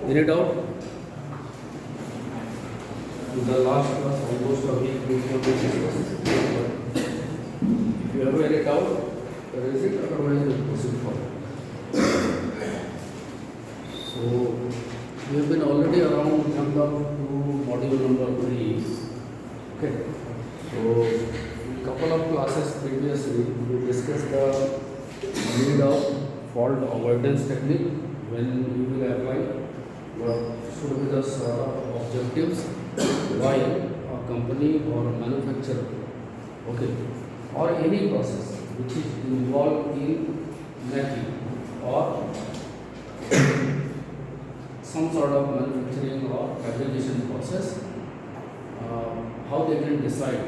Any doubt? In the last class, almost a week we have discussed. If you have any doubt, raise it. Otherwise, we will proceed forward. So we have been already around jumped up to module number 3. Okay. So in couple of classes previously, we discussed the need of fault avoidance technique when you will apply what should be the sort of objectives while a company or a manufacturer, okay, or any process which is involved in making or some sort of manufacturing or fabrication process, how they can decide,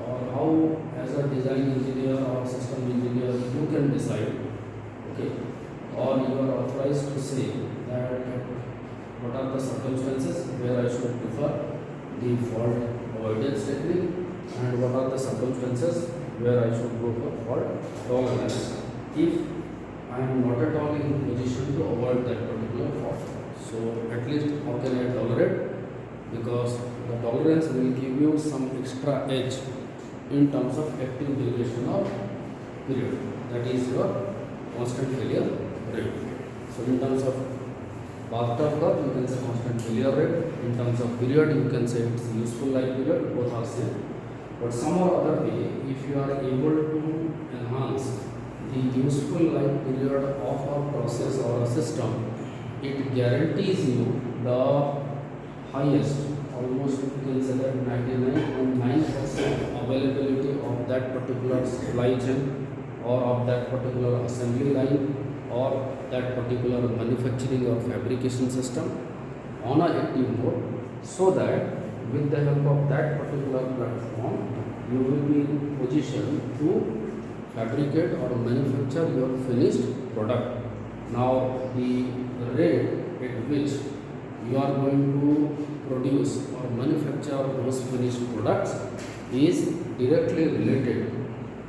or how as a design engineer or system engineer you can decide, okay, or you are authorized to say that what are the circumstances where I should prefer the fault avoidance technique and what are the circumstances where I should go for fault tolerance if I am not at all in position to avoid that particular fault. So at least how can I tolerate, because the tolerance will give you some extra edge in terms of active duration of period, that is your constant failure rate. So in terms of bathtub curve, you can say constant failure rate. In terms of period, you can say it's useful life period. Both are same. But some or other way, if you are able to enhance the useful life period of a process or a system, it guarantees you the highest, almost you can say that 99.9% availability of that particular supply chain or of that particular assembly line or that particular manufacturing or fabrication system on a active mode, so that with the help of that particular platform you will be in position to fabricate or manufacture your finished product. Now the rate at which you are going to produce or manufacture those finished products is directly related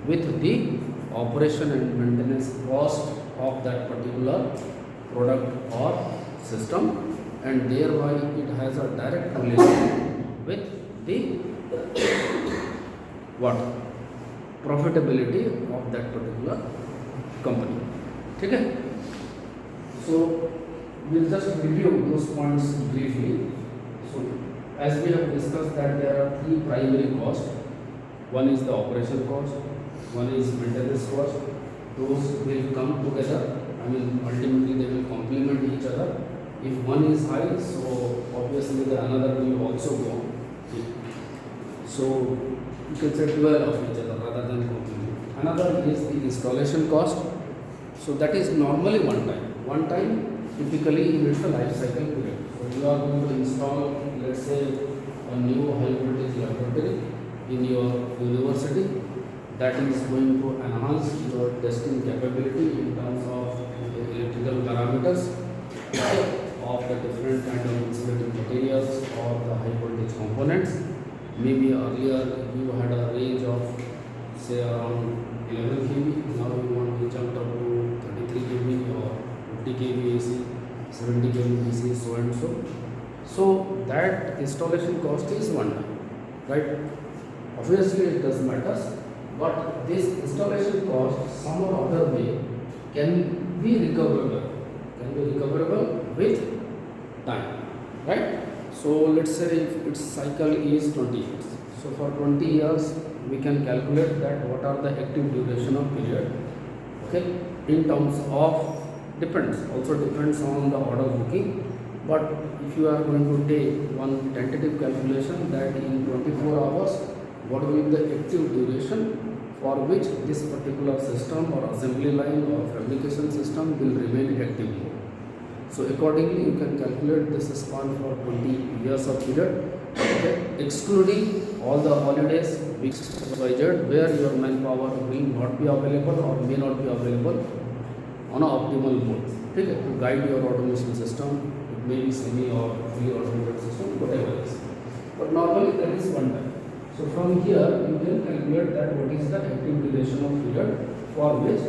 with the operation and maintenance cost of that particular product or system, and thereby it has a direct relation with the what profitability of that particular company. Okay? So we'll just review those points briefly. So as we have discussed that there are three primary costs. One is the operation cost, one is maintenance cost. Those will come together. I mean, ultimately they will complement each other. If one is high, so obviously the another will also go on. So you can say dual of each other rather than complement. Another is the installation cost. So that is normally one time. One time typically in its life cycle period. So you are going to install, let's say, a new high voltage laboratory in your university. That is going to enhance your testing capability in terms of the electrical parameters of the different kind of insulating materials or the high voltage components. Maybe earlier you had a range of say around 11 kV, now you want to jump up to 33 kV or 50 kV AC, 70 kV DC, so and so. So that installation cost is one time, right? Obviously it does matter. But this installation cost some or other way can be recoverable. With time, right? So let's say if its cycle is 20 years. So for 20 years we can calculate that what are the active duration of period. Okay, in terms of depends on the order booking. But if you are going to take one tentative calculation that in 24 hours, what will be the active duration for which this particular system or assembly line or fabrication system will remain active. So accordingly you can calculate this span for 20 years of period, okay, excluding all the holidays, weeks, where your manpower will not be available or may not be available on an optimal mode, okay, to guide your automation system. It may be semi or fully automated system, whatever it is. But normally that is one time. So from here you can calculate that what is the active duration of period for which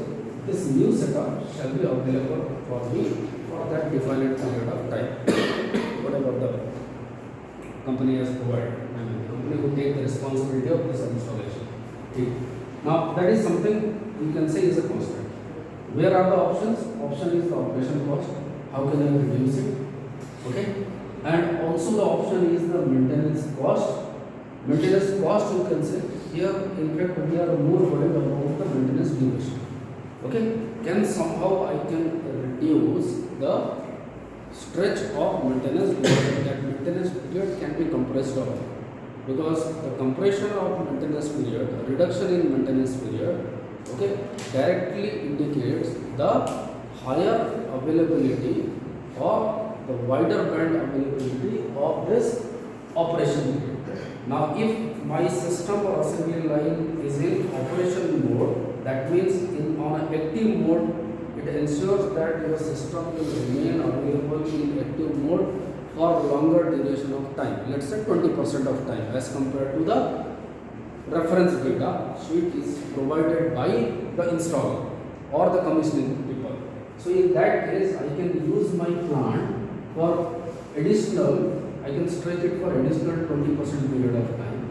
this new setup shall be available for the for that defined period of time, whatever the company has provided. I mean, the company will take the responsibility of this installation. Okay. Now, that is something you can say is a constant. Where are the options? Option is the operation cost. How can I reduce it? Okay. And also the option is the maintenance cost. Maintenance cost, you can say here. In fact, we are more worried about the maintenance duration. Okay. Can somehow I can reduce the stretch of maintenance period. That maintenance period can be compressed down, because the compression of maintenance period, reduction in maintenance period, okay, directly indicates the higher availability or the wider band availability of this operation period. Now, if my system or assembly line is in operation mode, that means on an active mode, it ensures that your system will remain available in active mode for longer duration of time. Let's say 20% of time, as compared to the reference data sheet is provided by the installer or the commissioning people. So in that case, I can use my plant for additional, I can stretch it for additional 20% period of time.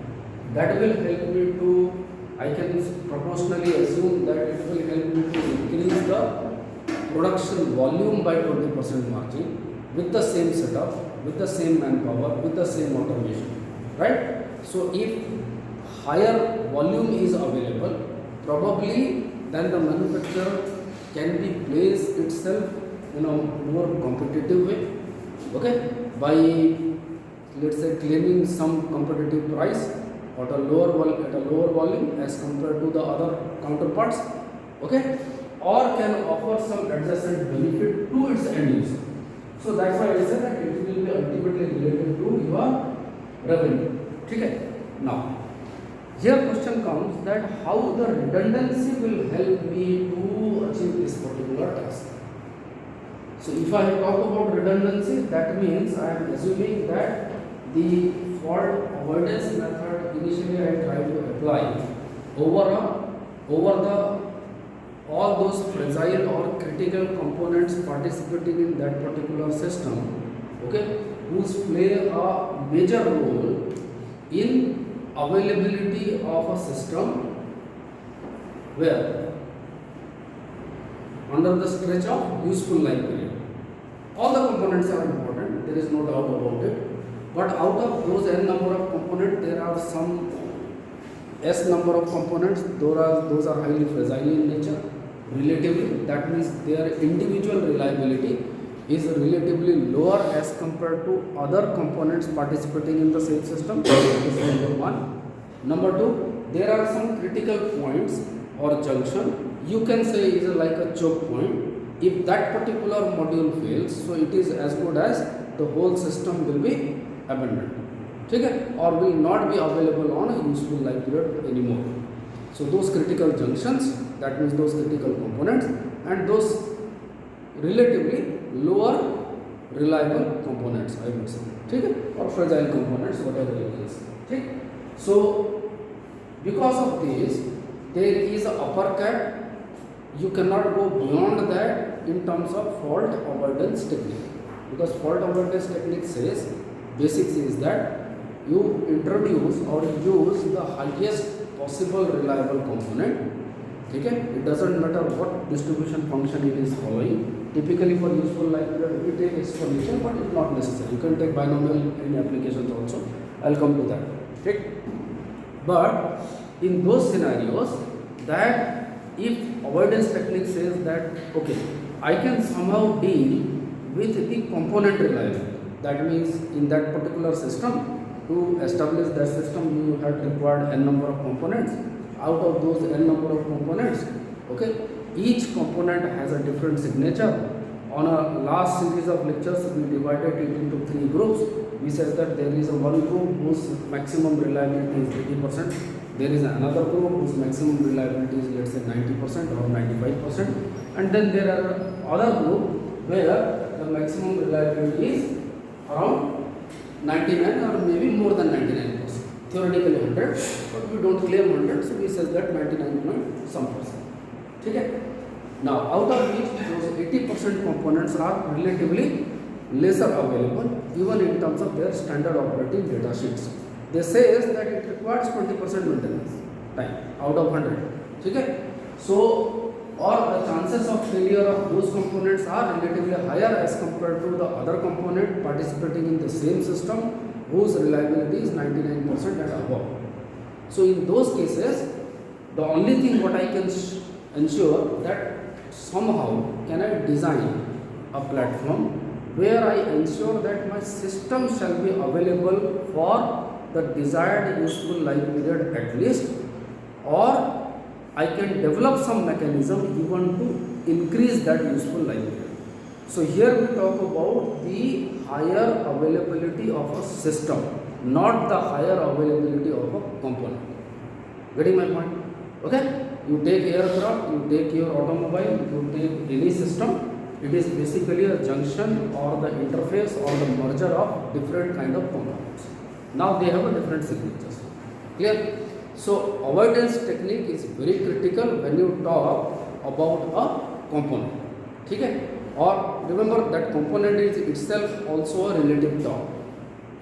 That will help me to, I can proportionally assume that it will help me to increase the production volume by 20% margin with the same setup, with the same manpower, with the same automation, right? So if higher volume is available, probably then the manufacturer can be placed itself in a more competitive way, okay, by, let's say, claiming some competitive price at a lower volume as compared to the other counterparts, okay, or can offer some adjacent benefit to its end user. So that's why I said that it will be ultimately related to your revenue. Okay. Now, here question comes that how the redundancy will help me to achieve this particular task. So if I talk about redundancy, that means I am assuming that the fault avoidance method initially I tried to apply over the all those fragile or critical components participating in that particular system, okay, whose play a major role in availability of a system where under the stretch of useful life period. All the components are important, there is no doubt about it, but out of those n number of components, there are some s number of components, those are highly fragile in nature. Relatively, that means their individual reliability is relatively lower as compared to other components participating in the same system. This is number one. Number two, there are some critical points or junction, you can say is like a choke point. If that particular module fails, so it is as good as the whole system will be abandoned, okay, or will not be available on a useful life period anymore. So those critical junctions, that means those critical components, and those relatively lower reliable components, I would say, okay, or fragile components, whatever it is. Okay. So because of this, there is a upper cap. You cannot go beyond that in terms of fault avoidance technique, because fault avoidance technique says, basics is that you introduce or use the highest possible reliable component. Okay? It doesn't matter what distribution function it is following. Typically for useful life period, we take exponential, but it's not necessary. You can take binomial in applications also. I'll come to that. Okay? But in those scenarios, that if avoidance technique says that, okay, I can somehow deal with the component reliability. That means in that particular system, to establish that system, you had required n number of components. Out of those n number of components, okay, each component has a different signature. On a last series of lectures, we divided it into 3 groups. We said that there is a one group whose maximum reliability is 80%. There is another group whose maximum reliability is, let's say, 90% or 95%. And then there are other group where the maximum reliability is around 99 or maybe more than 99%. Theoretically 100, but we don't claim 100, so we say that 99 point some percent. Okay? Now, out of which those 80% components are relatively lesser available even in terms of their standard operating data sheets. They say is that it requires 20% maintenance time out of 100. Okay? So, or the chances of failure of those components are relatively higher as compared to the other component participating in the same system whose reliability is 99% and above. So, in those cases, the only thing what I can ensure that somehow can I design a platform where I ensure that my system shall be available for the desired useful life period at least, or I can develop some mechanism even to increase that useful life period. So here we talk about the higher availability of a system, not the higher availability of a component. Getting my point? Okay? You take aircraft, you take your automobile, you take any system, it is basically a junction or the interface or the merger of different kind of components. Now they have a different signatures. Clear? So avoidance technique is very critical when you talk about a component. Okay? Or remember that component is itself also a relative term.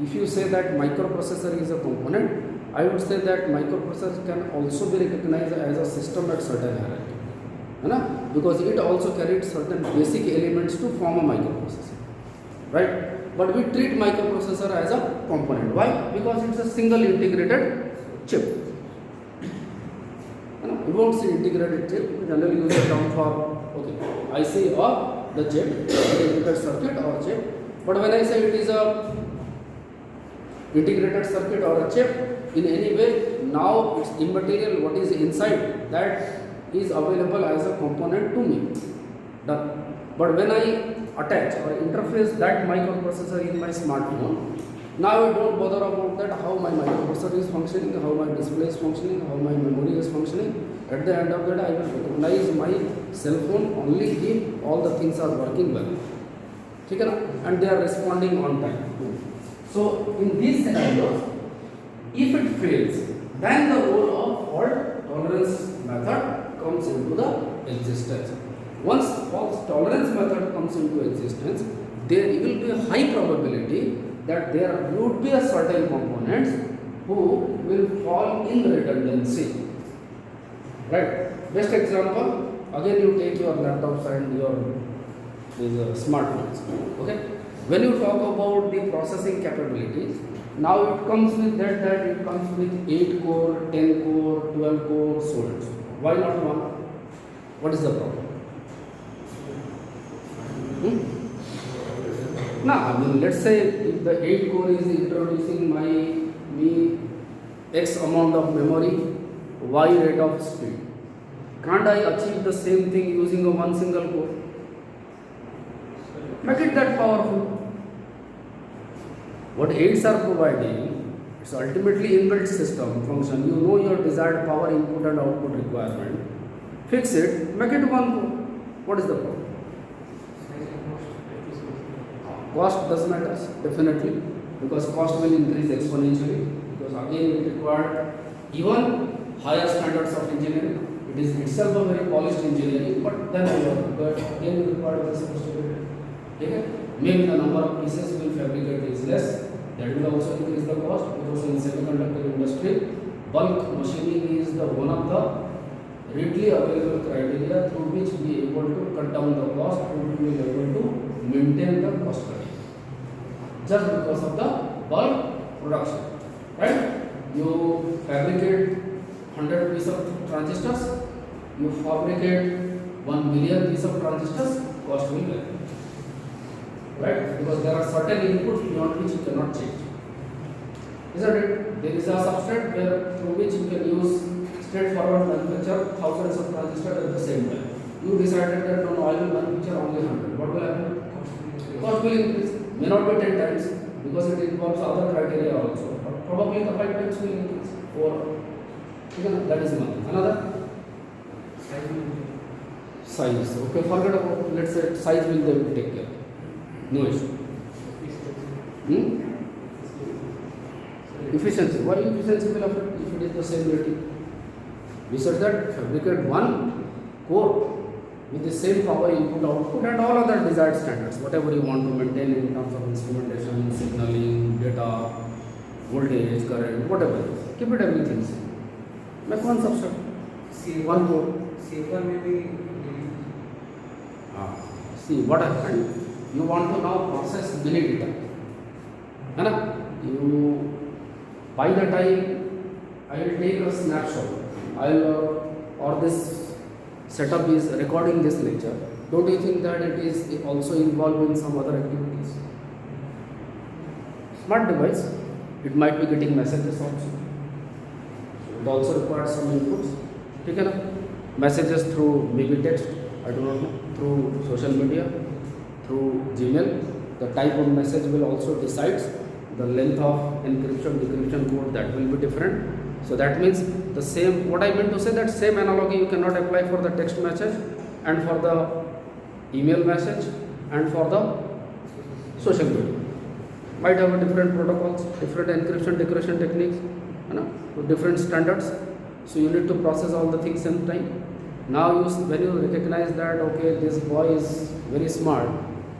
If you say that microprocessor is a component, I would say that microprocessor can also be recognized as a system at certain hierarchy. Because it also carries certain basic elements to form a microprocessor. Right? But we treat microprocessor as a component. Why? Because it's a single integrated chip. We won't see integrated chip. We generally use the term for IC or the chip, integrated circuit or chip. But when I say it is a integrated circuit or a chip, in any way, now it's immaterial what is inside that is available as a component to me. Done. But when I attach or interface that microprocessor in my smartphone, now I don't bother about that how my microprocessor is functioning, how my display is functioning, how my memory is functioning. At the end of the day, I will recognize my cell phone only if all the things are working well. And they are responding on time. So in these scenarios, if it fails, then the role of fault tolerance method comes into the existence. Once fault tolerance method comes into existence, there will be a high probability that there would be a certain components who will fall in redundancy. Right? Best example, again you take your laptops and your smartphones. Okay? When you talk about the processing capabilities, now it comes with that it comes with 8 core, 10 core, 12 core, so on. Why not one? What is the problem? Now, let's say if the 8 core is introducing me X amount of memory, Y rate of speed. Can't I achieve the same thing using a one single core? Make it that powerful. What 8s are providing, it's ultimately inbuilt system function. You know your desired power input and output requirement. Fix it, make it one core. What is the problem? Cost does matter, definitely, because cost will increase exponentially, because again it required even higher standards of engineering. It is itself a very polished engineering, but then again it required very sophisticated. Okay? Maybe the number of pieces will fabricate is less, that will also increase the cost, because in semiconductor industry, bulk machining is the one of the readily available criteria through which we are able to cut down the cost and we are able to maintain the cost cutting. Just because of the bulk production. Right? You fabricate 100 pieces of transistors, you fabricate 1 million pieces of transistors, cost will vary. Right? Because there are certain inputs beyond which you cannot change. Isn't it? There is a substrate where through which you can use straightforward manufacture thousands of transistors at the same time. You decided that no, I will manufacture only 100. What will happen? Cost will increase. May not be 10 times because it involves other criteria also. But probably the 5 times will increase. Or that is one. Another? Size. Okay, forget about, let's say size they will take care. No issue. Efficiency. Why efficiency will affect if it is the same rating? We said that fabricate one core with the same power input output and all other desired standards, whatever you want to maintain in terms of instrumentation, signaling, data, voltage, current, whatever. Keep it everything same. Make one substrate, one board. C1 में भी See what happened. You want to now process many data. है ना? You by the time I will take a snapshot. I will or this setup is recording this lecture. Don't you think that it is also involved in some other activities? Smart device, it might be getting messages also. It also requires some inputs. ठीक है ना? Messages through maybe text, I do not know, through social media, through Gmail. The type of message will also decides the length of encryption, decryption code, that will be different. So that means the same, what I meant to say, that same analogy you cannot apply for the text message and for the email message and for the social media. Might have a different protocols, different encryption, decryption techniques, you know, with different standards. So you need to process all the things in time. Now when you recognize that, okay, this boy is very smart,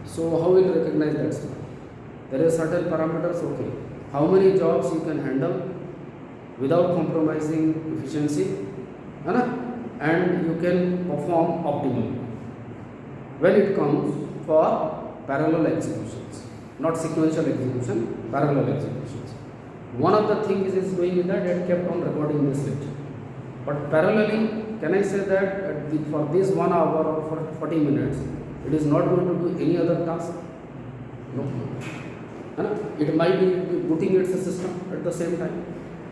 so how will you recognize that smart? There are certain parameters, okay, how many jobs you can handle without compromising efficiency, and you can perform optimally when it comes for parallel executions, not sequential execution, parallel executions. One of the things is doing is that it kept on recording this lecture. But parallelly, can I say that for this 1 hour or for 40 minutes, it is not going to do any other task? No. It might be booting its system at the same time.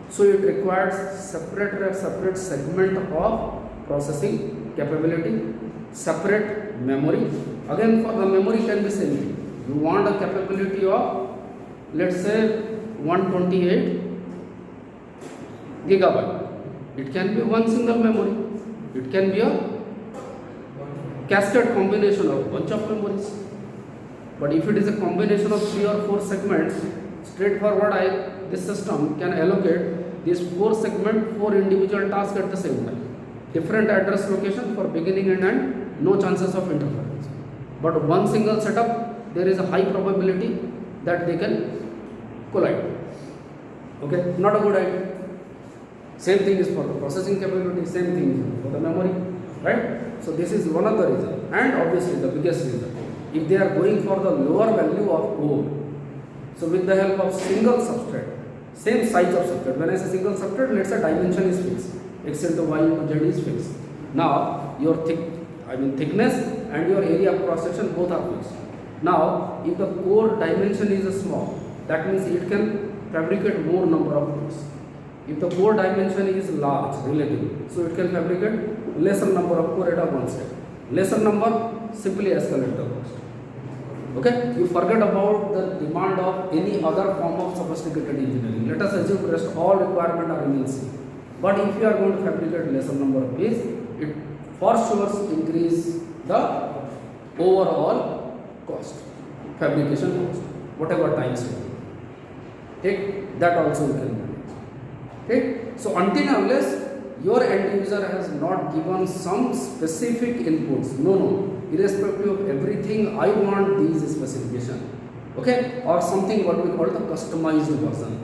So it requires separate segment of processing capability, separate memory. Again, for the memory can be same thing. You want a capability of, let's say, 128 gigabyte. It can be one single memory. It can be a cascade combination of bunch of memories. But if it is a combination of 3 or 4 segments, straightforward, this system can allocate these 4 segments, 4 individual tasks at the same time. Different address location for beginning and end, no chances of interference. But one single setup, there is a high probability that they can collide. Okay, not a good idea. Same thing is for the processing capability, same thing is for the memory, right? So this is one of the reasons, and obviously the biggest reason. If they are going for the lower value of code, so with the help of single substrate, same size of substrate. When I say single substrate, let's say dimension is fixed, x into y into z is fixed. Now your thickness and your area of cross section both are fixed. Now if the core dimension is small, that means it can fabricate more number of cores. If the core dimension is large relatively, so it can fabricate lesser number of core at a one step. Lesser number, simply escalate the cost. Okay, you forget about the demand of any other form of sophisticated engineering. Let us assume rest all requirements are in C. But if you are going to fabricate lesser number of pieces, it for sure increase the overall cost, fabrication cost, whatever times you take, that also you can manage. Okay, so until unless your end user has not given some specific inputs, irrespective of everything, I want these specification, okay, or something what we call the customized version.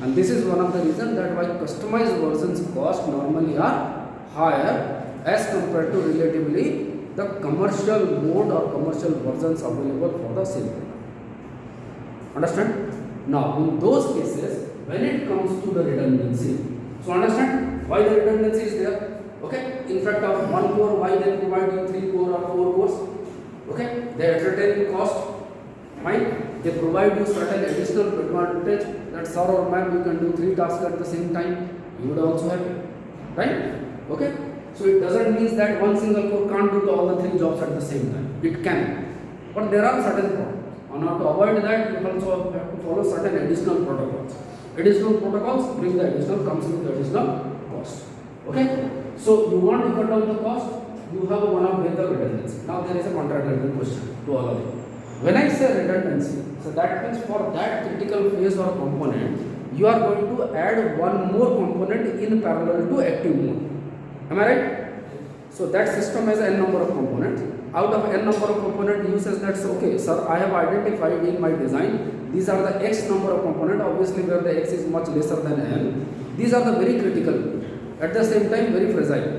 And this is one of the reasons that why customized versions cost normally are higher as compared to relatively the commercial mode or commercial versions available for the same product. Understand? Now in those cases, when it comes to the redundancy, so understand why the redundancy is there. Okay, in fact of one core, why they provide you 3 core or 4 cores? Okay, they entertain cost. Fine, they provide you certain additional advantage that sir or ma'am you can do 3 tasks at the same time. You would also have it, right? Okay, so it doesn't mean that one single core can't do all the 3 jobs at the same time. It can, but there are certain problems. And now to avoid that, you also have to follow certain additional protocols. Additional protocols bring the additional, comes with the additional cost. Okay, so you want to cut down the cost, you have one of the redundancy. Now there is a contradictory question to all of you. When I say redundancy, so that means for that critical phase or component, you are going to add one more component in parallel to active mode. Am I right? So that system has n number of components. Out of n number of components, you says that's okay, sir, I have identified in my design, these are the x number of components, obviously where the x is much lesser than n. These are the very critical, at the same time very fragile.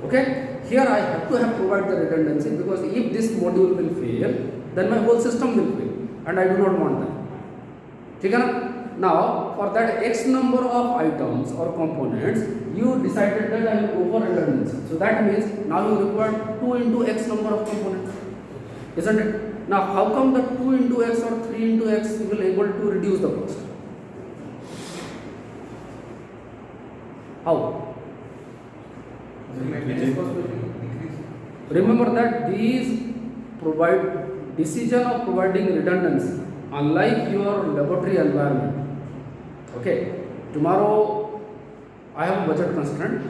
Okay, here I have to have provide the redundancy, because if this module will fail, then my whole system will fail, and I do not want that. ठीक है ना? Now for that x number of items or components, you decided that I will go for redundancy. So that means now you require 2 into x number of components, isn't it? Now how come the 2 into x or 3 into x will able to reduce the cost? How? Remember that these provide decision of providing redundancy, unlike your laboratory environment. Okay, tomorrow I have a budget constraint.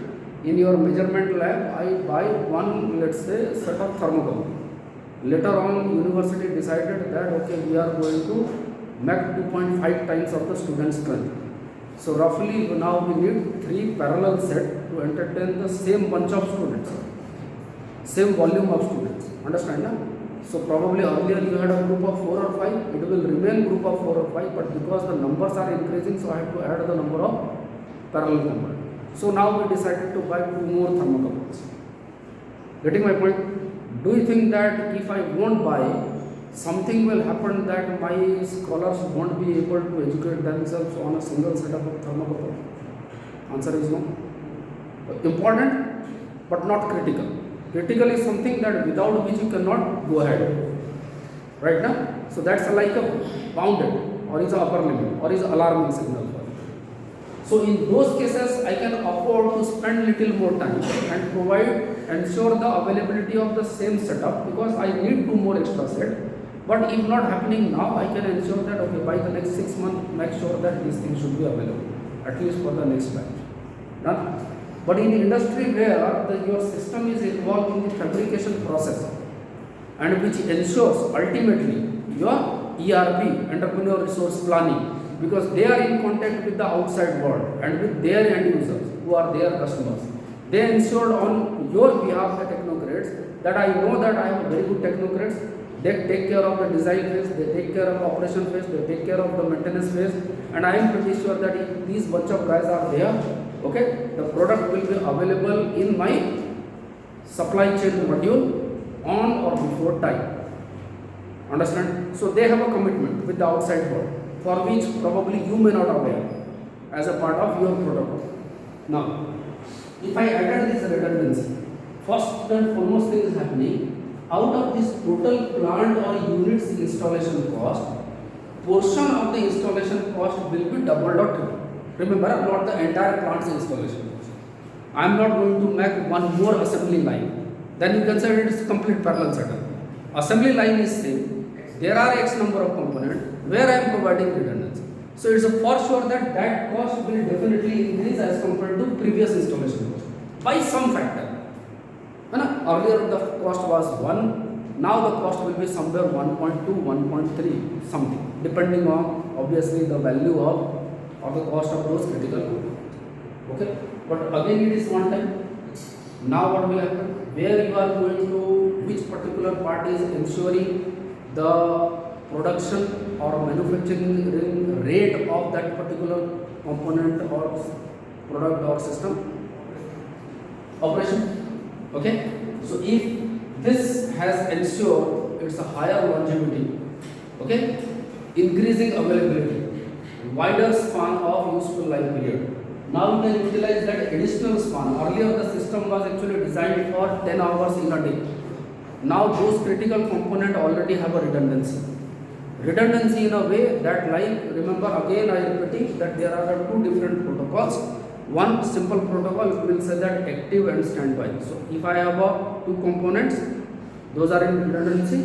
In your measurement lab, I buy one, let's say, set of thermocouple. Later on, university decided that okay, we are going to make 2.5 times of the student strength. So roughly now we need 3 parallel set to entertain the same bunch of students, same volume of students. Understand now? So probably earlier you had a group of 4 or 5, it will remain group of 4 or 5, but because the numbers are increasing, so I have to add the number of parallel components. So now we decided to buy 2 more thermocouples. Getting my point? Do you think that if I won't buy, something will happen that my scholars won't be able to educate themselves on a single set of thermocouple? Answer is no. Important, but not critical. Critical is something that without which you cannot go ahead, right now? So that's like a bounded, or is a upper limit, or is alarming signal for you. So in those cases, I can afford to spend little more time and ensure the availability of the same setup, because I need 2 more extra set. But if not happening now, I can ensure that okay, by the next 6 months, make sure that these things should be available, at least for the next batch. Done? But in industry where your system is involved in the fabrication process, and which ensures ultimately your ERP, entrepreneur resource planning, because they are in contact with the outside world and with their end users who are their customers. They ensured on your behalf the technocrats, that I know that I have very good technocrats. They take care of the design phase, they take care of the operation phase, they take care of the maintenance phase, and I am pretty sure that if these bunch of guys are there, okay, the product will be available in my supply chain module on or before time. Understand? So they have a commitment with the outside world, for which probably you may not aware as a part of your protocol. Now, if I added this redundancy, first and foremost thing is happening, out of this total plant or units installation cost, portion of the installation cost will be doubled or tripled. Remember, not the entire plant's installation cost. I am not going to make one more assembly line. Then you can say it is complete parallel setup. Assembly line is same. There are X number of components where I am providing redundancy. So it's for sure that that cost will definitely increase as compared to previous installation cost by some factor. Earlier the cost was 1, now the cost will be somewhere 1.2, 1.3 something, depending on obviously the value of or the cost of those critical components. Okay, but again it is one time. Now what will happen? Where you are going to, which particular part is ensuring the production or manufacturing rate of that particular component or product or system? Operation. Okay. So if this has ensured it's a higher longevity, okay, increasing availability, wider span of useful life period. Now you can utilize that additional span. Earlier the system was actually designed for 10 hours in a day. Now those critical components already have a redundancy. Redundancy in a way that, like, remember again I repeating that there are 2 different protocols. One simple protocol will say that active and standby. So if I have 2 components, those are in redundancy.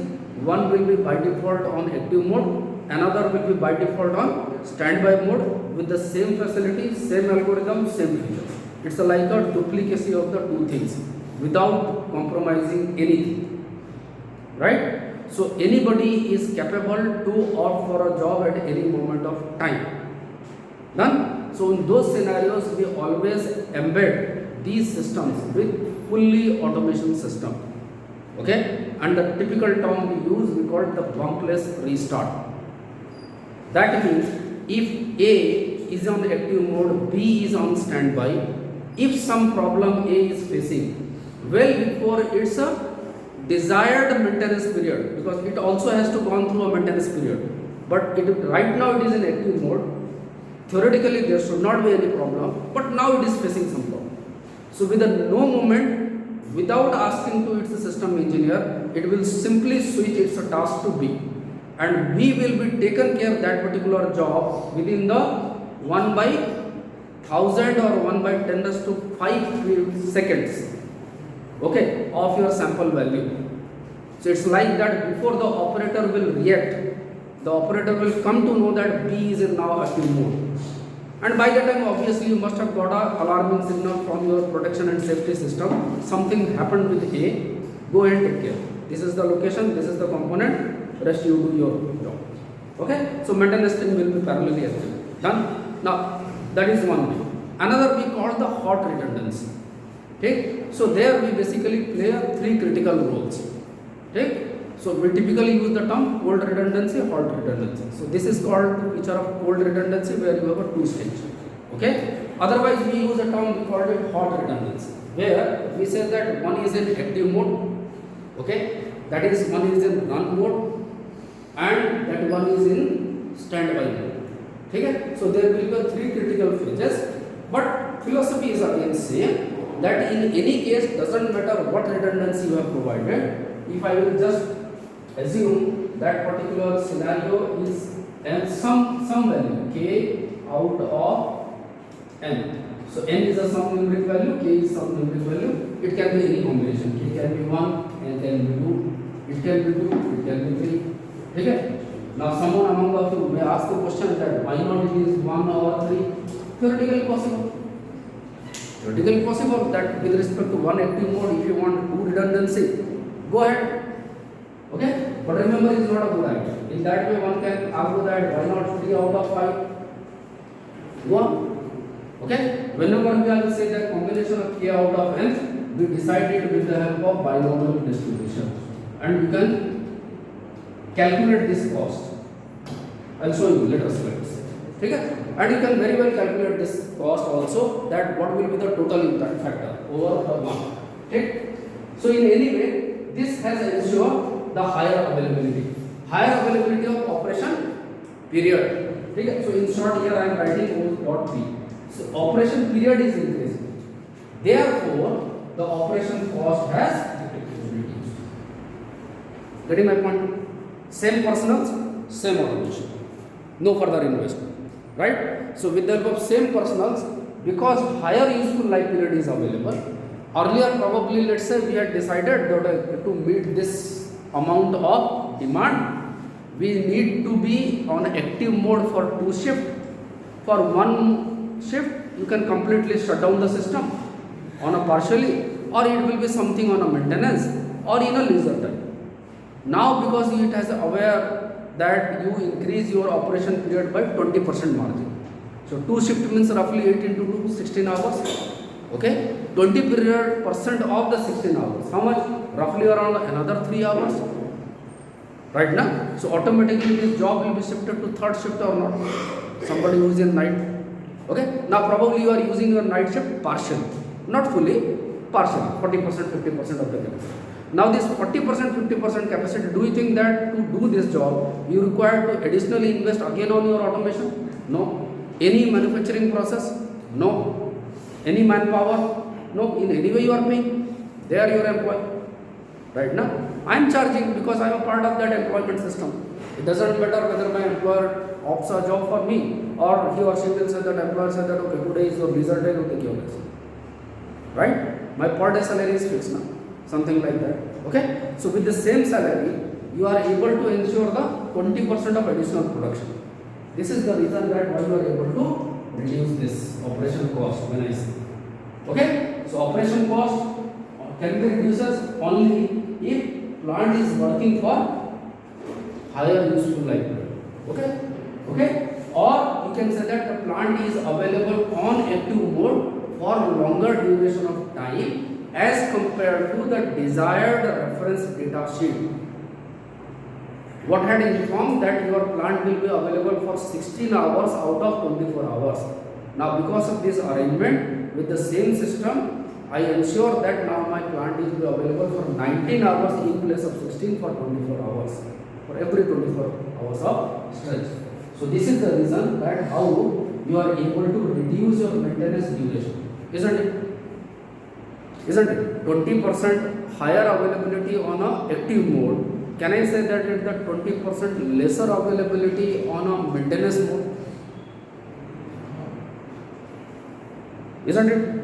One will be by default on active mode, another will be by default on standby mode with the same facility, same algorithm, same features. It's like a duplicacy of the 2 things without compromising anything, right? So anybody is capable to opt for a job at any moment of time. Done? So in those scenarios, we always embed these systems with fully automation system. Okay, and the typical term we use, we call it the bumpless restart. That means if A is on active mode, B is on standby. If some problem A is facing, well before it's a desired maintenance period, because it also has to gone through a maintenance period. But right now it is in active mode. Theoretically there should not be any problem, but now it is facing some problem. So with a no movement, without asking to its system engineer, it will simply switch its task to B, and B will be taken care of that particular job within the 1/1000 or 1/10⁵ seconds, okay, of your sample value. So it's like that. Before the operator will react, the operator will come to know that B is in now active mode, and by that time obviously you must have got a alarming signal from your protection and safety system. Something happened with A, go and take care. This is the location, this is the component, rest you do your job. Okay, so maintenance team will be parallelly active. Done. Now that is one way. Another we call the hot redundancy. Okay, so there we basically play three critical roles. Okay, so we typically use the term cold redundancy, hot redundancy. So this is called the feature of cold redundancy, where you have a two stage. Okay, otherwise we use a term we call it hot redundancy, where we say that one is in active mode. Okay, that is one is in run mode, and that one is in standby mode. Okay, so there will be three critical phases, but philosophy is again same, that in any case doesn't matter what redundancy you have provided. If I will just assume that particular scenario is some value k out of n. So n is a some numeric value, k is some numeric value. It can be any combination. K can be 1, n can be 2, it can be 2, it can be 3. Okay. Now someone among of you may ask the question that why not it is 1 or 3? Theoretically possible. Theoretically possible that with respect to one active mode, if you want two redundancy, go ahead. Okay, but remember it's not a good idea. In that way one can argue that why not 3 out of 5? Go on. Okay, whenever we will say that combination of k out of n, we decide it with the help of binomial distribution, and you can calculate this cost. I'll show you later slides. Okay, and you can very well calculate this cost also, that what will be the total impact factor over 1. Okay, so in any way this has ensured the higher availability of operation period. Okay, so in short here I am writing what P. So operation period is increasing, therefore the operation cost has reduced. Getting my point? Same personals, same automation, no further investment, right? So with the help of same personals, because higher useful life period is available. Earlier probably, let's say we had decided that to meet this amount of demand, we need to be on active mode for 2 shifts. For 1 shift you can completely shut down the system on a partially, or it will be something on a maintenance or in a leisure time. Now because it has aware that you increase your operation period by 20% margin. So 2 shift means roughly 8 into 2, 16 hours. Okay, 20% of the 16 hours. How much? Roughly around another 3 hours. Right now, so automatically this job will be shifted to third shift or not. Somebody who is in night. Okay, now probably you are using your night shift partially, not fully, partially, 40%, 50% of the capacity. Now this 40%, 50% capacity, do you think that to do this job you require to additionally invest again on your automation? No. Any manufacturing process? No. Any manpower? No. In any way you are paying, they are your employee. Right now I am charging because I am a part of that employment system. It doesn't matter whether my employer opts a job for me, or he or she will say that employer said that okay, today is your leisure day, you take your leave. Right? My per day salary is fixed now. Something like that. Okay? So with the same salary, you are able to ensure the 20% of additional production. This is the reason that why you are able to reduce this operation cost when I say. Okay? So operation cost can be reduced only if plant is working for higher useful life period. Okay? Okay? Or you can say that the plant is available on active mode for longer duration of time as compared to the desired reference data sheet. What had informed that your plant will be available for 16 hours out of 24 hours. Now because of this arrangement with the same system, I ensure that now my plant is available for 19 hours in place of 16 for 24 hours. For every 24 hours of stretch. So this is the reason that how you are able to reduce your maintenance duration. Isn't it? Isn't it? 20% higher availability on a active mode. Can I say that it is the 20% lesser availability on a maintenance mode? Isn't it?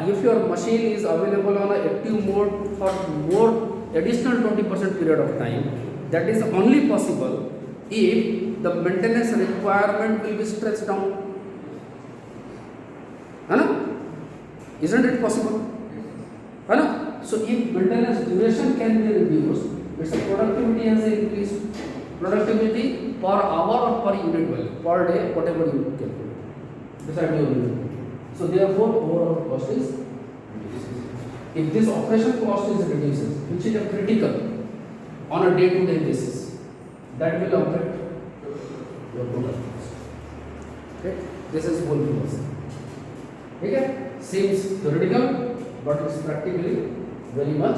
If your machine is available on an active mode for more additional 20% period of time, that is only possible if the maintenance requirement will be stretched down. Isn't it possible? So if maintenance duration can be reduced, its productivity has increased. Productivity per hour or per unit value, per day, whatever you can put. Decide your unit. So therefore overall cost is reduces. If this operation cost is reduces, which is a critical on a day-to-day basis, that will affect your total cost. Okay, this is whole process. Okay, seems theoretical, but it's practically very much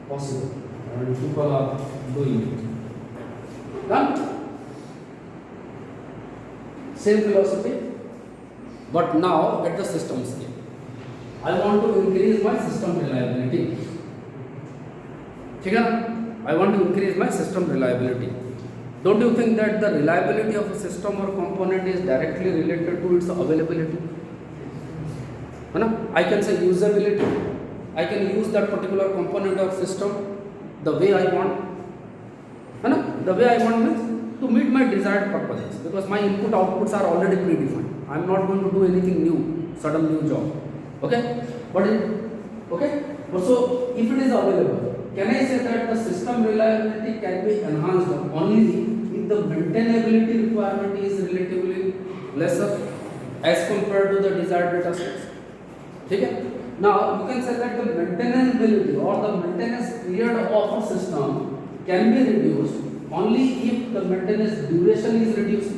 possible, and people are doing it. Done. Same philosophy, but now at the system scale. I want to increase my system reliability. I want to increase my system reliability. Don't you think that the reliability of a system or component is directly related to its availability? I can say usability. I can use that particular component or system the way I want. The way I want means to meet my desired purposes, because my input outputs are already predefined. I am not going to do anything new, sudden new job. Okay? But so if it is available, can I say that the system reliability can be enhanced only if the maintainability requirement is relatively lesser as compared to the desired data sets? Okay? Now you can say that the maintainability or the maintenance period of a system can be reduced only if the maintenance duration is reduced.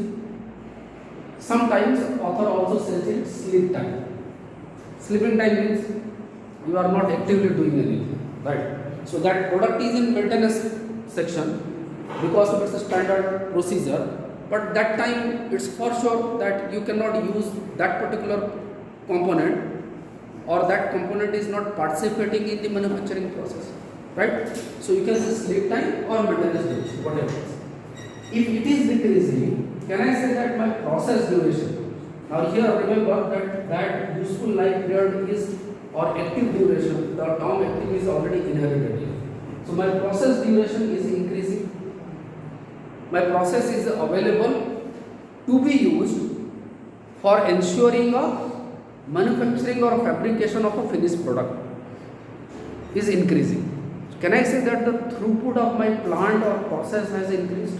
Sometimes author also says it sleep time. Sleeping time means you are not actively doing anything, right? So that product is in maintenance section because of its standard procedure, but that time it's for sure that you cannot use that particular component, or that component is not participating in the manufacturing process, right? So you can say sleep time or maintenance duration, whatever. If it is decreasing, can I say that my process duration? Now here remember that useful life period is, or active duration, the term active is already inherited here. So my process duration is increasing. My process is available to be used for ensuring a manufacturing or fabrication of a finished product is increasing. Can I say that the throughput of my plant or process has increased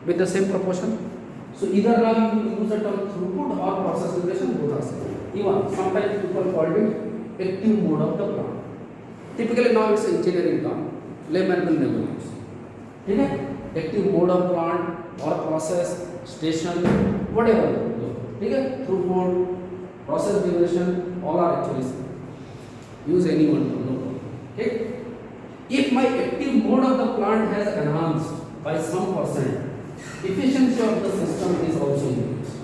with the same proportion? So either now you use the term throughput or process duration, both are same. Even sometimes people call it active mode of the plant. Typically now it's engineering term, layman will never use. Okay? Active mode of plant or process, station, whatever. Okay? Throughput, process duration, all are actually same. Use any one term, no problem. Okay? If my active mode of the plant has enhanced by some percent, efficiency of the system is also increased.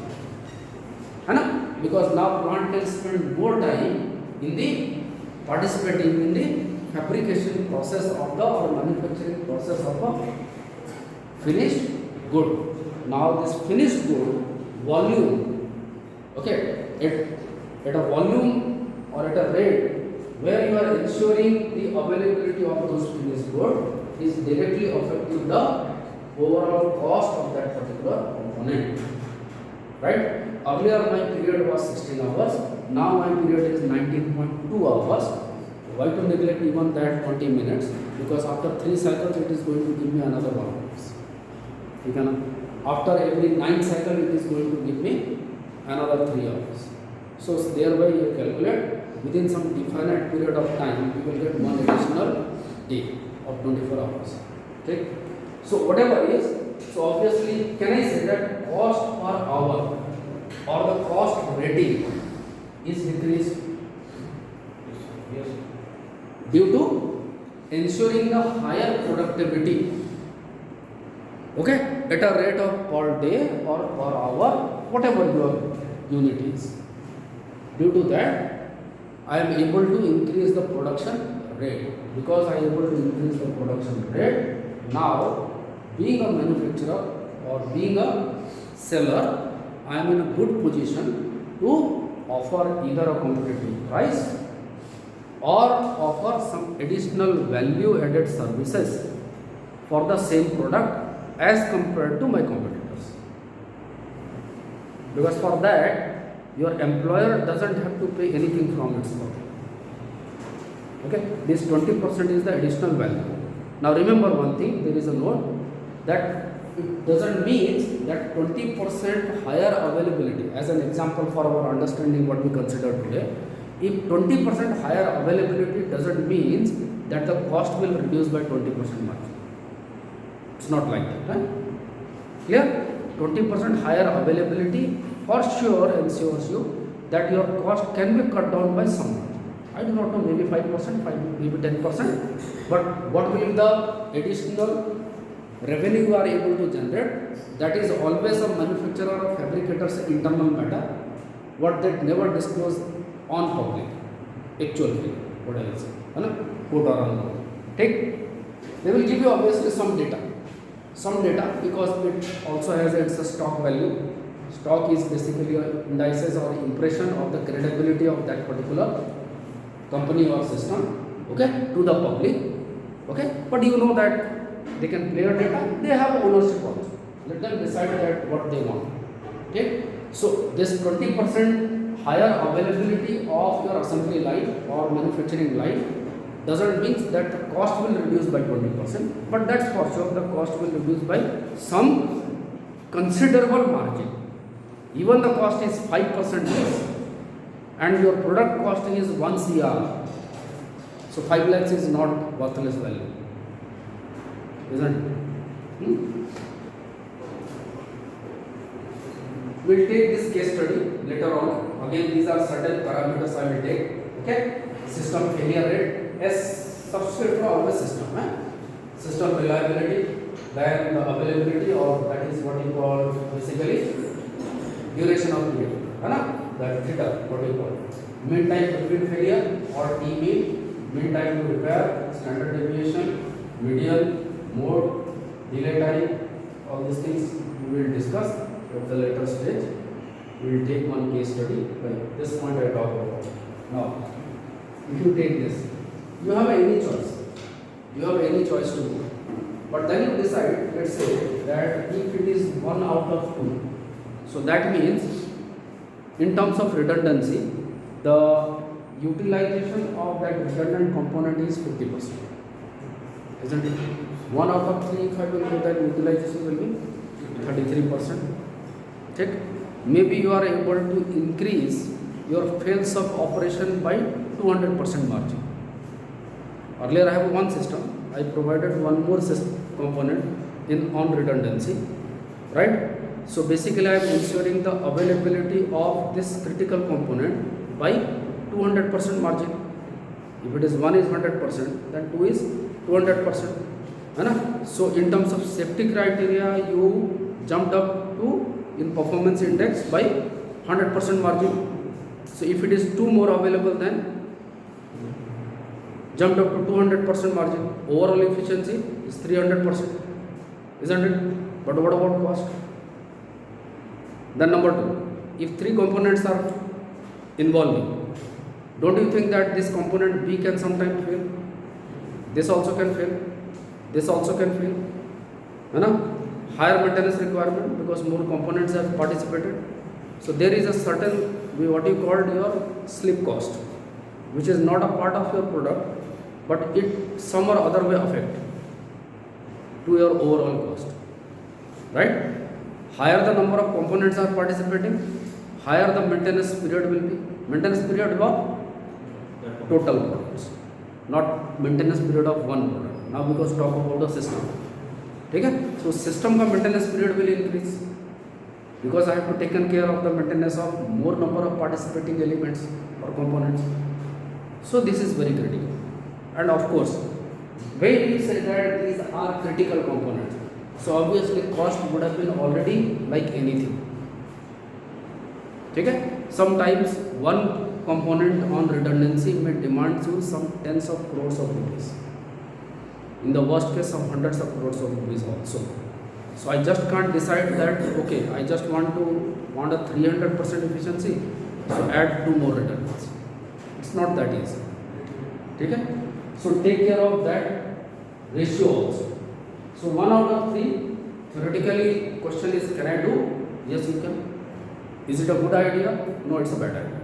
Because now plant can spend more time in the participating in the fabrication process of the or manufacturing process of a finished good. Now this finished good volume, okay, at a volume or at a rate where you are ensuring the availability of those finished good is directly affecting the overall cost of that particular component, right? Earlier my period was 16 hours, now my period is 19.2 hours. Why to neglect even that 20 minutes? Because after 3 cycles it is going to give me another 1 hour. After every 9 cycles it is going to give me another 3 hours. So thereby you calculate within some definite period of time you will get one additional day of 24 hours. Okay. So whatever is, so obviously can I say that cost per hour or the cost rating is decreased due to ensuring the higher productivity, okay, at a rate of per day or per hour, whatever your unit is. Due to that, I am able to increase the production rate. Because I am able to increase the production rate, now being a manufacturer or being a seller, I am in a good position to offer either a competitive price or offer some additional value added services for the same product as compared to my competitors. Because for that, your employer doesn't have to pay anything from its pocket. Okay, this 20% is the additional value. Now remember one thing, there is a note that it doesn't mean that 20% higher availability, as an example for our understanding what we consider today, if 20% higher availability doesn't mean that the cost will reduce by 20% much. It's not like that, right? Clear? 20% higher availability for sure ensures you that your cost can be cut down by some much. I do not know, maybe 5%, maybe 10%, but what will be the additional revenue you are able to generate? That is always a manufacturer or fabricator's internal matter, what they never disclose on public, actually, what I will say, quote or unquote. Take, they will give you obviously some data because it also has its stock value. Stock is basically indices or impression of the credibility of that particular company or system, okay, to the public, okay. But you know that they can clear data, they have ownership also. Let them decide that what they want. Okay. So this 20% higher availability of your assembly line or manufacturing line doesn't mean that the cost will reduce by 20%, but that's for sure the cost will reduce by some considerable margin. Even the cost is 5% less and your product costing is 1 CR. So 5 lakhs is not worthless value, isn't it? We'll take this case study later on. Again, these are certain parameters I will take. Okay, system failure rate, S subscript for always system. System reliability, then the availability, or that is what you call basically duration of period. That theta, what you call mean time between failure or T mean time to repair, standard deviation, median, mode, delay time, all these things we will discuss at the later stage. We will take one case study. Like this point I talk about. Now, if you take this, you have any choice. You have any choice to do. But then you decide, let's say that if it is 1 out of 2, so that means in terms of redundancy, the utilization of that redundant component is 50%. Isn't it? 1 out of 3, if I will do that, utilization will be 33%. Check. Maybe you are able to increase your fails of operation by 200% margin. Earlier I have one system, I provided one more component on redundancy, right? So basically I am ensuring the availability of this critical component by 200% margin. If it is 1 is 100%, then 2 is 200%. So in terms of safety criteria, you jumped up to in performance index by 100% margin. So if it is 2 more available, then jumped up to 200% margin. Overall efficiency is 300%, isn't it? But what about cost? Then number 2, if 3 components are involving, don't you think that this component B can sometimes fail? This also can fail. This also can fail. Higher maintenance requirement because more components have participated. So there is a certain what you called your slip cost, which is not a part of your product, but it some or other way affect to your overall cost, right? Higher the number of components are participating, higher the maintenance period will be. Maintenance period of total products, not maintenance period of one product. Now because talk about the system. ठीक है? So system का maintenance period will increase because I have to taken care of the maintenance of more number of participating elements or components. So this is very critical. And of course, when we say that these are critical components, so obviously cost would have been already like anything. ठीक है? Sometimes one component on redundancy may demand you some tens of crores of rupees. In the worst case, some hundreds of crores of rupees also. So I just can't decide that, okay, I just want a 300% efficiency, so add 2 more redundancy. It's not that easy. ठीक है? So take care of that ratio also. So 1 out of 3, theoretically question is, can I do? Yes, you can. Is it a good idea? No, it's a bad idea.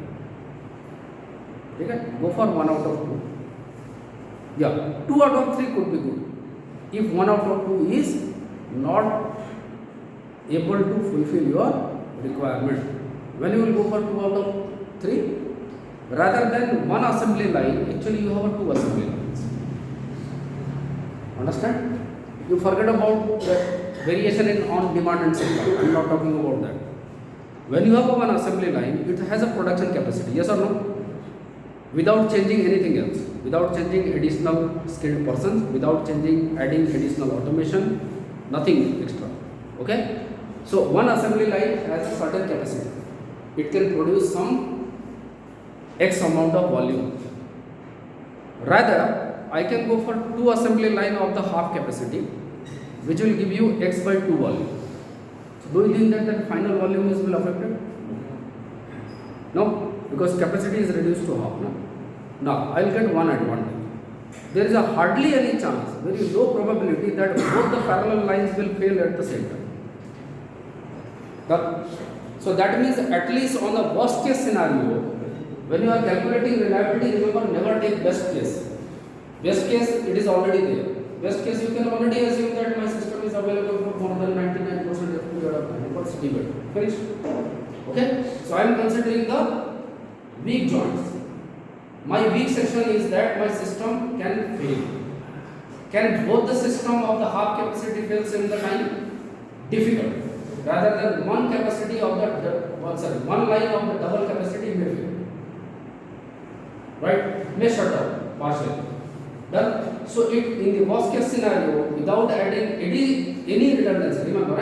ठीक है? Go for 1 out of 2. Yeah, 2 out of 3 could be good. If 1 out of 2 is not able to fulfill your requirement, when you will go for 2 out of 3, rather than 1 assembly line, actually you have 2 assembly lines. Understand? You forget about the variation in on demand and supply. I am not talking about that. When you have one assembly line, it has a production capacity, yes or no? Without changing anything else, without changing additional skilled persons, without adding additional automation, nothing extra. Okay? So one assembly line has a certain capacity. It can produce some X amount of volume. Rather, I can go for 2 assembly line of the half capacity, which will give you X by 2 volume. So do you think that the final volume is will affected? No, because capacity is reduced to half. No? Now I will get one advantage. There is a hardly any chance, very low probability that both the parallel lines will fail at the same time. So that means at least on the worst case scenario, when you are calculating reliability, remember never take best case. Best case, it is already there. Best case, you can already assume that my system is available for more than 99% period of time. What's debate? Finished? Okay? So I am considering the weak joints. My weak section is that my system can fail. Can both the system of the half capacity fail same the time? Difficult. Rather than one capacity of one line of the double capacity may fail. Right? May shut down partially. Done. So in the worst case scenario, without adding any redundancy, remember,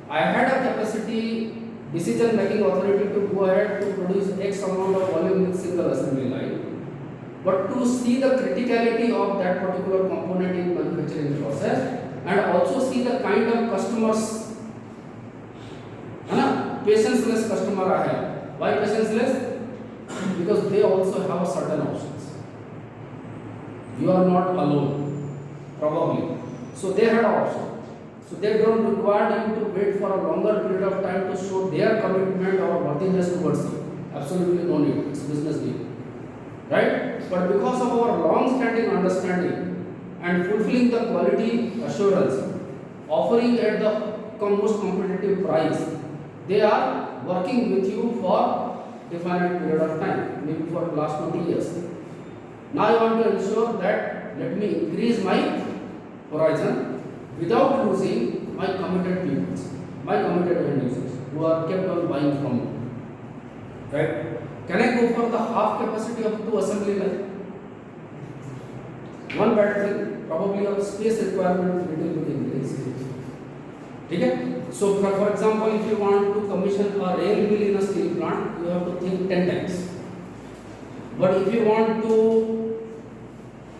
I had a capacity decision making authority to go ahead to produce X amount of volume in single assembly line, but to see the criticality of that particular component in manufacturing process and also see the kind of customers, patience-less customer I have. Why patience-less? Because they also have a certain options. You are not alone, probably. So they had an option. So they don't require you to wait for a longer period of time to show their commitment or worthiness towards you. Absolutely no need. It's business deal. Right? But because of our long-standing understanding and fulfilling the quality assurance, offering at the most competitive price, they are working with you for definite period of time, maybe for the last 20 years. Now I want to ensure that let me increase my horizon without losing my committed people, my committed end users who are kept on buying from me. Right? Can I go for the half capacity of 2 assembly line? One battery, probably your space requirement little bit increase. Okay? So for example, if you want to commission a rail wheel in a steel plant, you have to think 10 times. But if you want to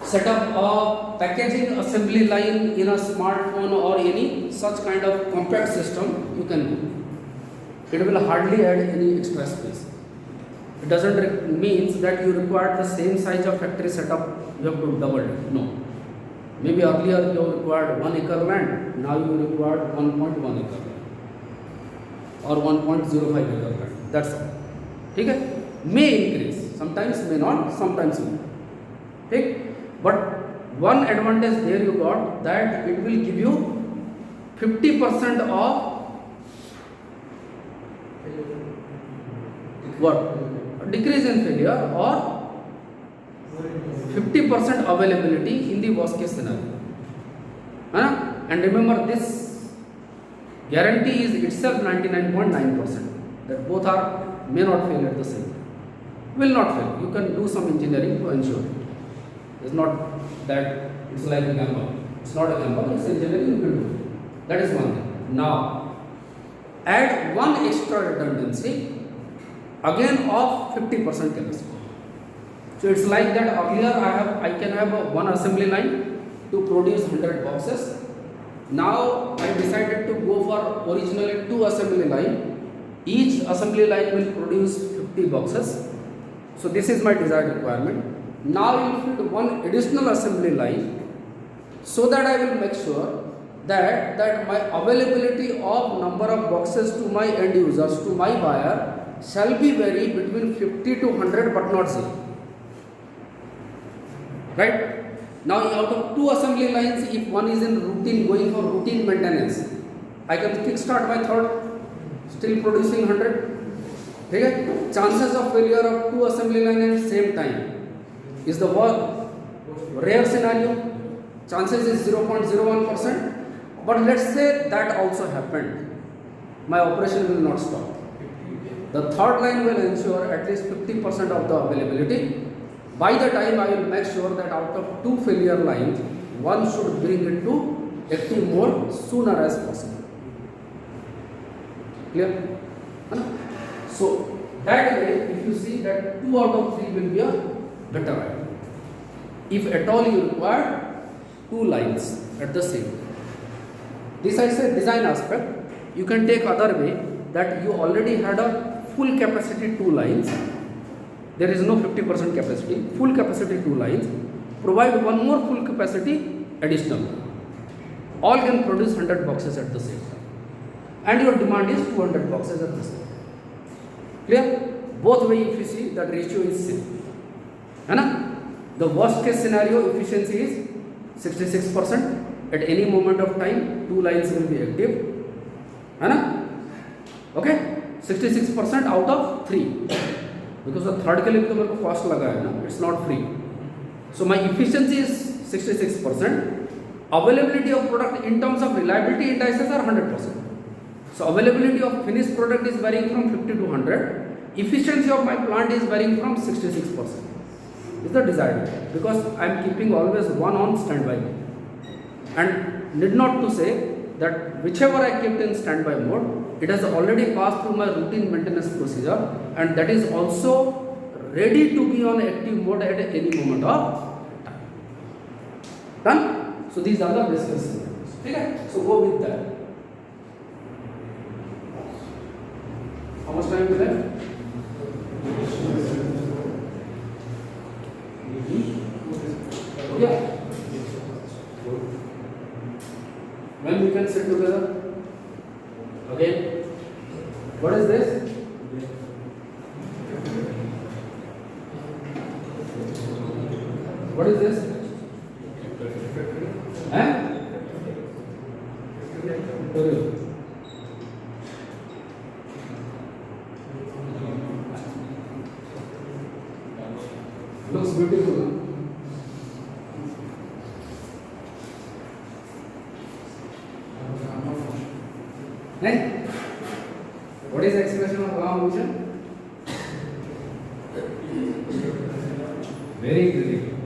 set up a packaging assembly line in a smartphone or any such kind of compact system, you can do. It will hardly add any extra space. It doesn't mean that you require the same size of factory setup, you have to double it. No. Maybe earlier you required 1 acre land, now you require 1.1 acre land or 1.05 acre land. That's all. Okay? May increase, sometimes may not, sometimes may. Okay? But one advantage there you got that it will give you 50% of what? Decrease in failure or 50% availability in the worst case scenario. And remember, this guarantee is itself 99.9%, that both are may not fail at the same time. Will not fail. You can do some engineering to ensure it. It's not that it's like a gamble. It's not a gamble, it's engineering, you can do it. That is one thing. Now, add one extra redundancy again of 50% capacity. So it's like that earlier I can have one assembly line to produce 100 boxes. Now I decided to go for originally 2 assembly line. Each assembly line will produce 50 boxes. So this is my desired requirement. Now I will put one additional assembly line so that I will make sure that my availability of number of boxes to my end users, to my buyer, shall be vary between 50 to 100 but not 0. Right? Now out of 2 assembly lines, if one is in routine, going for routine maintenance, I can kickstart my third, still producing 100. Okay? Chances of failure of 2 assembly lines at same time is the rare scenario. Chances is 0.01%. But let's say that also happened. My operation will not stop. The third line will ensure at least 50% of the availability. By the time I will make sure that out of 2 failure lines, one should bring it to active mode sooner as possible. Clear? So that way, if you see that 2 out of 3 will be a better idea. If at all you require 2 lines at the same time. This I say design aspect. You can take other way, that you already had a full capacity 2 lines. There is no 50% capacity, full capacity 2 lines. Provide one more full capacity additional. All can produce 100 boxes at the same time. And your demand is 200 boxes at the same time. Clear? Both way if you see, that ratio is same. The worst case scenario efficiency is 66%. At any moment of time, 2 lines will be active. Okay? 66% out of 3. Because the third के लिए भी तो मेरे को cost लगा है ना, it's not free. So my efficiency is 66%. Availability of product in terms of reliability indices are 100%. So availability of finished product is varying from 50 to 100. Efficiency of my plant is varying from 66%. Is the desired, because I am keeping always one on standby. And need not to say that whichever I kept in standby mode, it has already passed through my routine maintenance procedure, and that is also ready to be on active mode at any moment of time. Done? So these are the best case scenarios. Okay? So go with that. How much time we left? Yeah. When we can sit together? Okay. What is this? What is this? Looks beautiful. Right? What is the expression of Gamma motion? Very critical.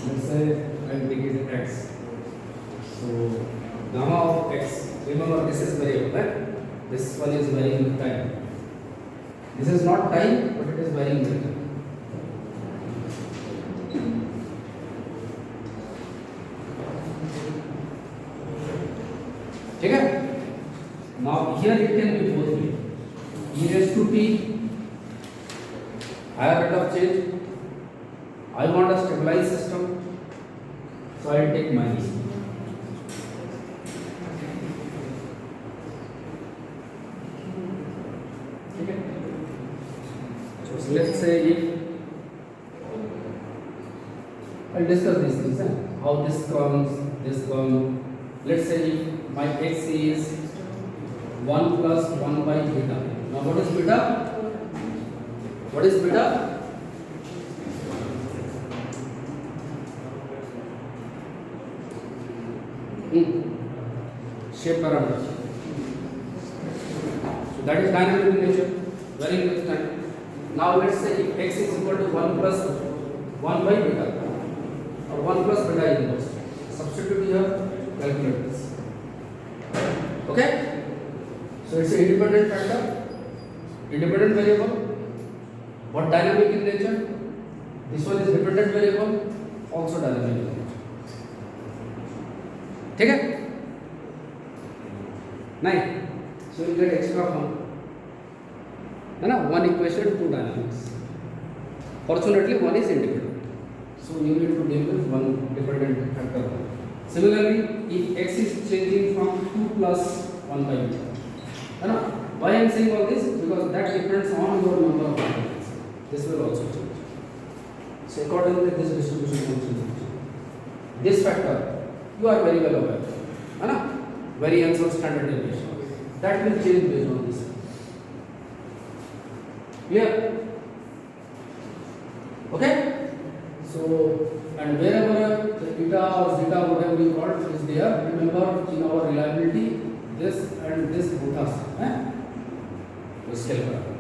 Let's say I will take it x. So gamma of x. Remember, this is variable, right? This one is varying with time. This is not time, but it is varying with time. Okay? Now here it can be both way. E raised to t, higher rate of change. I want a stabilized system, so I will take minus. Okay? So let's say if I'll discuss these things, how this comes. Let's say if my x is 1 plus 1 by theta. Now what is beta? What is beta? Shape parameter. So that is dynamic in nature, varying with time. Now let's say if x is equal to 1 plus 1 by beta or 1 plus beta inverse. Substitute here, calculate this. Okay? So it's an independent factor, independent variable. What dynamic in nature? This one is dependent variable, also dynamic in nature. ठीक है? नहीं, so you get extra form. है ना? One equation, two dynamics. Fortunately, one is independent. So you need to deal with one dependent factor. Similarly, if x is changing from 2 plus 1 by beta, है ना? Why I am saying all this? Because that depends on your number of factors. This will also change. So accordingly, this distribution function will change. This factor, you are very well aware, है ना? Variance or standard deviation. That will change based on this. Clear? Okay? So, and wherever the eta or zeta, whatever you call it, is there, remember in our reliability, this and this both are same. Scale parameter.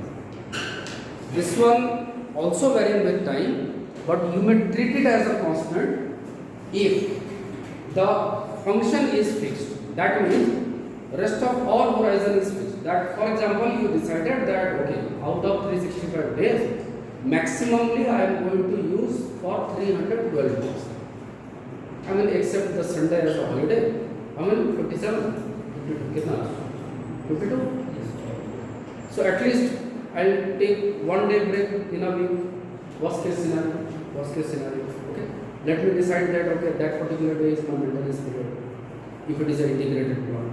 This one also varying with time, but you may treat it as a constant if the function is fixed. That means rest of all horizon is fixed. That, for example, you decided that okay, out of 365 days, maximally I am going to use for 312 days. I mean, except the Sunday as a holiday. I mean, 57, 52, kitna? 52. So at least I'll take 1 day break in a week. Worst case scenario. Worst case scenario. Okay. Let me decide that okay, that particular day is my maintenance period. If it is an integrated plant.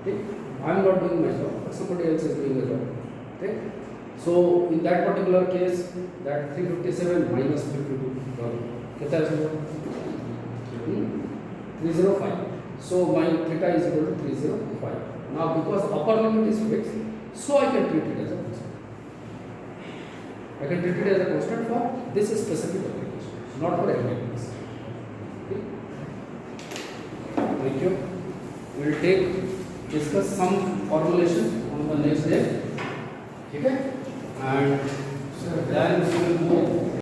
Okay. I am not doing my job, but somebody else is doing the job. Okay. So in that particular case, that 357 minus 52. कितना है 305. So my theta is equal to 305. Now because upper limit is fixed, so I can treat it as a constant. I can treat it as a constant for this specific application, not for every application. Okay. Thank you. We will discuss some formulation on the next day. Okay. And then we will move